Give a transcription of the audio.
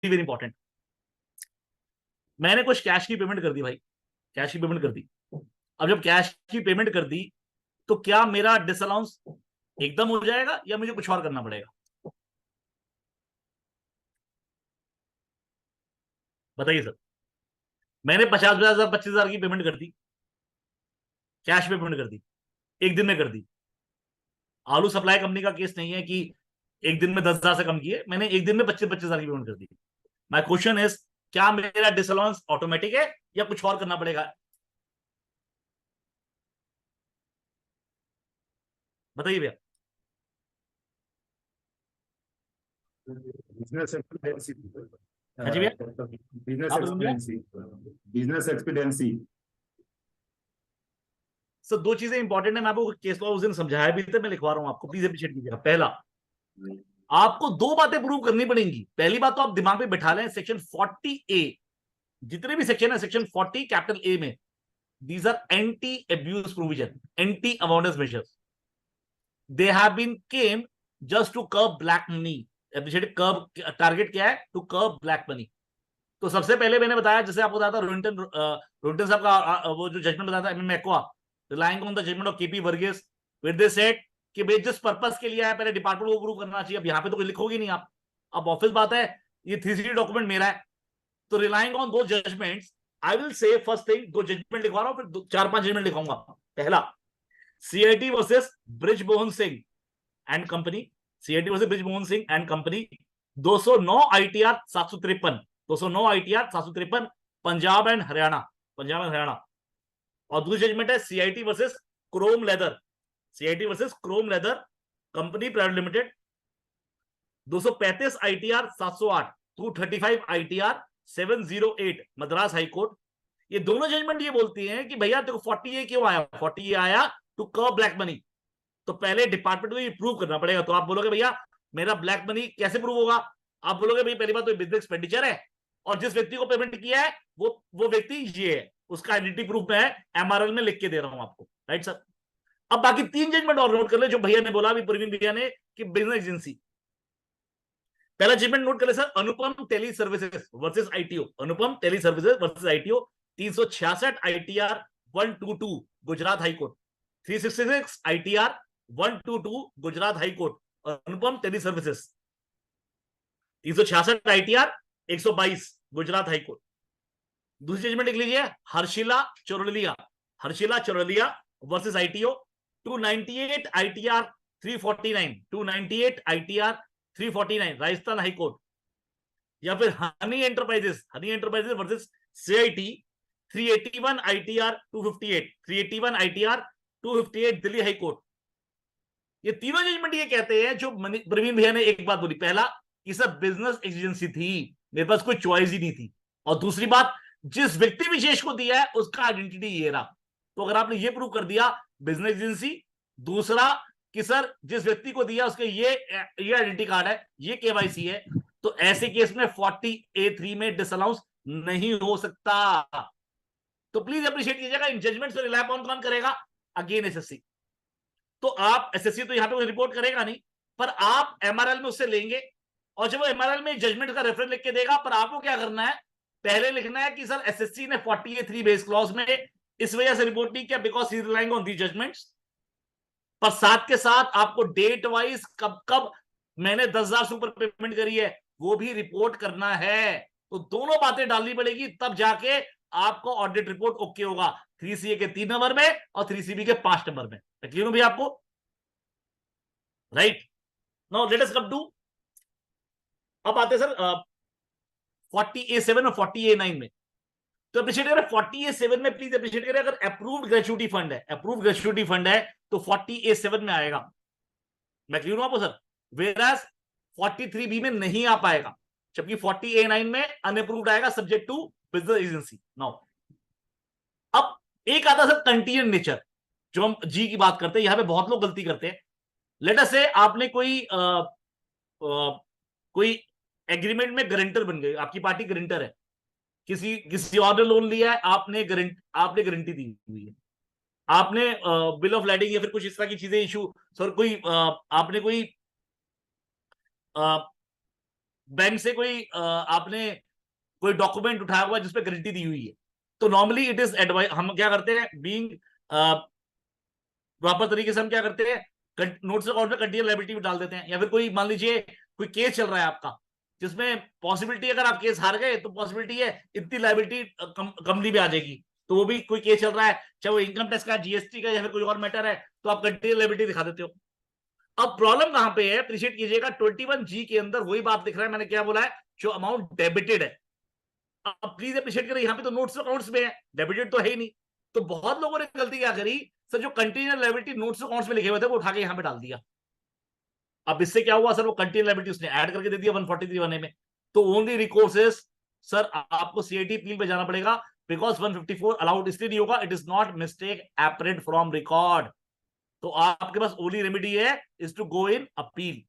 Very important. मैंने कुछ cash की पेमेंट कर दी भाई, कैश की पेमेंट कर दी। अब जब कैश की पेमेंट कर दी तो क्या मेरा डिसअलाउंस एकदम हो जाएगा या मुझे कुछ और करना पड़ेगा? बताइए सर। मैंने 50,000 25,000 की पेमेंट कर दी, कैश में पेमेंट कर दी, एक दिन में कर दी। आलू सप्लाई कंपनी का केस नहीं है कि एक दिन में 10,000 से कम किए, मैंने एक दिन में 25,000 की पेमेंट कर दी। माई क्वेश्चन इज, क्या मेरा डिसअलाउंस ऑटोमेटिक है या कुछ और करना पड़ेगा? बताइए भैया। बिजनेस एक्सपीडियंसी, हाँ जी भैया। बिजनेस हाँ प्रवीण भैया। Expediency, business expediency. सर दो चीजें इंपॉर्टेंट है, मैं आपको केस लॉ उस दिन समझाया भी था, मैं लिखवा रहा हूं आपको, प्लीज अप्रिशिएट कीजिएगा। पहला, आपको दो बातें प्रूव करनी पड़ेंगी। पहली बात तो आप दिमाग में बैठा लें, सेक्शन 40A, जितने भी सेक्शन है सेक्शन 40 कैपिटल ए में, these are anti abuse provision, anti avoidance measures. They have been came just to curb black money. Appreciate curb, target क्या है? To curb black money. तो सबसे पहले मैंने बताया, जैसे आपको बताया था रोहिंटन, रोहिंटन साहब का वो जो जजमेंट बताया था MM Aqua, relying on the judgement of KP Varghese, where they said कि भाई जिस पर्पस के लिए आया पहले डिपार्टमेंट को प्रूव करना चाहिए। अब यहाँ पे तो कोई लिखोगे नहीं आप, अब ऑफिस बात है, ये 3CD डॉक्यूमेंट मेरा है। तो रिलाइंग ऑन दो judgements, I will say first thing, दो जजमेंट लिखवा रहा हूं, फिर चार पांच जजमेंट लिखाऊंगा। पहला, CIT versus Brijmohan Singh and company, CIT versus Brijmohan Singh and company, 209 ITR 753, 209 ITR 753, Punjab and Haryana, Punjab and Haryana. और दूसरी जजमेंट है CIT versus Chrome Leather, CIT versus Chrome Leather company private limited, 235 ITR 708, 235 ITR 708 Madras high court. ये दोनों जजमेंट ये बोलती हैं कि भैया देखो 40A क्यों आया, 40A आया टू कर्ब ब्लैक मनी। तो पहले डिपार्टमेंट को ये प्रूव करना पड़ेगा। तो आप बोलोगे भैया मेरा ब्लैक मनी कैसे प्रूव होगा? आप बोलोगे भाई पहली बात तो बिजनेस एक्सपेंडिचर है, और जिस व्यक्ति को पेमेंट किया है वो व्यक्ति ये है, उसका आइडेंटिटी प्रूफ में है, एमआरएल में लिख के दे रहा हूं आपको, राइट सर। अब बाकी तीन जजमेंट और नोट कर ले जो भैया ने बोला अभी, प्रवीण भैया ने, कि बिजनेस एजेंसी। पहला जजमेंट नोट कर ले sir, Anupam tele services versus ITO, Anupam tele services versus ITO, 366 ITR 122 Gujarat high court, 366 ITR 122 Gujarat high court, Anupam tele services, 366 ITR 122 Gujarat high court. दूसरी जजमेंट लिख लीजिए, Harshila Chorlia, Harshila Chorlia versus ITO, 298 ITR 349, 298 ITR 349 Rajasthan high court. या फिर honey enterprises, honey enterprises versus CIT, 381 ITR 258, 381 ITR 258 Delhi high court. ये तीनों judgement ये कहते हैं जो प्रवीण भैया ने एक बात बोली, पहला कि सब बिजनेस एजेंसी थी, मेरे पास कोई चॉइस ही नहीं थी, और दूसरी बात जिस व्यक्ति विशेष को दिया है उसका आइडेंटिटी ये रहा। तो अगर आपने ये प्रूव कर दिया बिजनेस एजेंसी, दूसरा कि सर जिस व्यक्ति को दिया उसके ये आइडेंटिटी कार्ड है, ये केवाईसी है, तो ऐसे केस में 40A3 में डिसअलाउंस नहीं हो सकता। तो प्लीज अप्रिशिएट कीजिएगा, इन जजमेंट्स पर रिलाई कौन करेगा? Again SSC. तो आप एसएससी तो यहां पे रिपोर्ट करेगा नहीं, पर आप एमआरएल में उससे लेंगे, और जब वो एमआरएल में जजमेंट का रेफरेंस लिख के देगा, पर आपको क्या करना है, पहले लिखना है कि सर एसएससी ने 40A3 बेस क्लॉज में इस वजह से रिपोर्ट नहीं किया because he relying on the judgements. पर साथ के साथ आपको डेट वाइज कब कब मैंने 10,000 से ऊपर पेमेंट करी है वो भी रिपोर्ट करना है। तो दोनों बातें डालनी पड़ेगी, तब जाके आपको ऑडिट रिपोर्ट ओके होगा, 3CA के 3 नंबर में और 3CB के 5 नंबर में। क्लियर हो भैया आपको? Right. Now let us come to, अब आते सर 40A7 और 40A9 में। तो अप्रिशिएट करें 40A7 में, प्लीज अप्रिशिएट करें, अगर अप्रूव्ड ग्रेचुइटी फंड है, अप्रूव्ड ग्रेचुइटी फंड है तो 40A7 में आएगा। मैं क्लियर हूं आपको सर? वेराज 43B में नहीं आ पाएगा, जबकि 40A9 में अनअप्रूव्ड आएगा subject to business agency. Now अब एक आता सर कंटीन्यूअस नेचर, जो हम जी की बात करते हैं, यहां पे बहुत लोग गलती करते हैं। लेट अस से आपने कोई एग्रीमेंट में गारंटर बन गए, आपकी पार्टी गारंटर है, किसी किसी और ने लोन लिया है, आपने गारंटी दी हुई है, आपने बिल ऑफ लैंडिंग या फिर कुछ इस तरह की चीजें इशू, सर कोई आपने कोई बैंक से कोई आपने कोई डॉक्यूमेंट उठाया हुआ है जिसपे गारंटी दी हुई है, तो नॉर्मली इट इज एडवाइस, हम क्या करते हैं बीइंग प्रॉपर तरीके से हम क्या करते हैं नोट्स अकाउंट में कंटीन्यूअस लायबिलिटी भी डाल देते हैं। या फिर कोई मान लीजिए कोई केस चल रहा है आपका, जिसमें पॉसिबिलिटी अगर आप केस हार गए तो पॉसिबिलिटी है इतनी लायबिलिटी कंपनी में आ जाएगी, तो वो भी कोई केस चल रहा है, चाहे वो इनकम टैक्स का, जीएसटी का, या फिर कोई और मैटर है, तो आप कंटीन्यूअस लायबिलिटी दिखा देते हो। अब प्रॉब्लम कहां पे है, अप्रिशिएट कीजिएगा, 21G के अंदर वही बात दिख रहा है, मैंने क्या बोला है, जो अमाउंट डेबिटेड है। अब प्लीज अप्रिशिएट करें, यहाँ पे तो नोट्स अकाउंट्स में है, डेबिटेड तो है ही नहीं। तो बहुत लोगों ने गलती क्या करी, सर जो कंटीन्यूअस लायबिलिटी नोट्स अकाउंट्स में लिखे हुए थे वो उठा के यहाँ पे डाल दिया। अब इससे क्या हुआ सर, वो कंटीन्यूअस लायबिलिटी उसने ऐड करके दे दिया 143(1)A में। तो ओनली रिकोर्स इज सर आपको सीआईटी अपील पे जाना पड़ेगा, बिकॉज 154 अलाउड इसलिए नहीं होगा, it is not mistake apparent from record. तो आपके पास ओनली रेमेडी है is to go in appeal.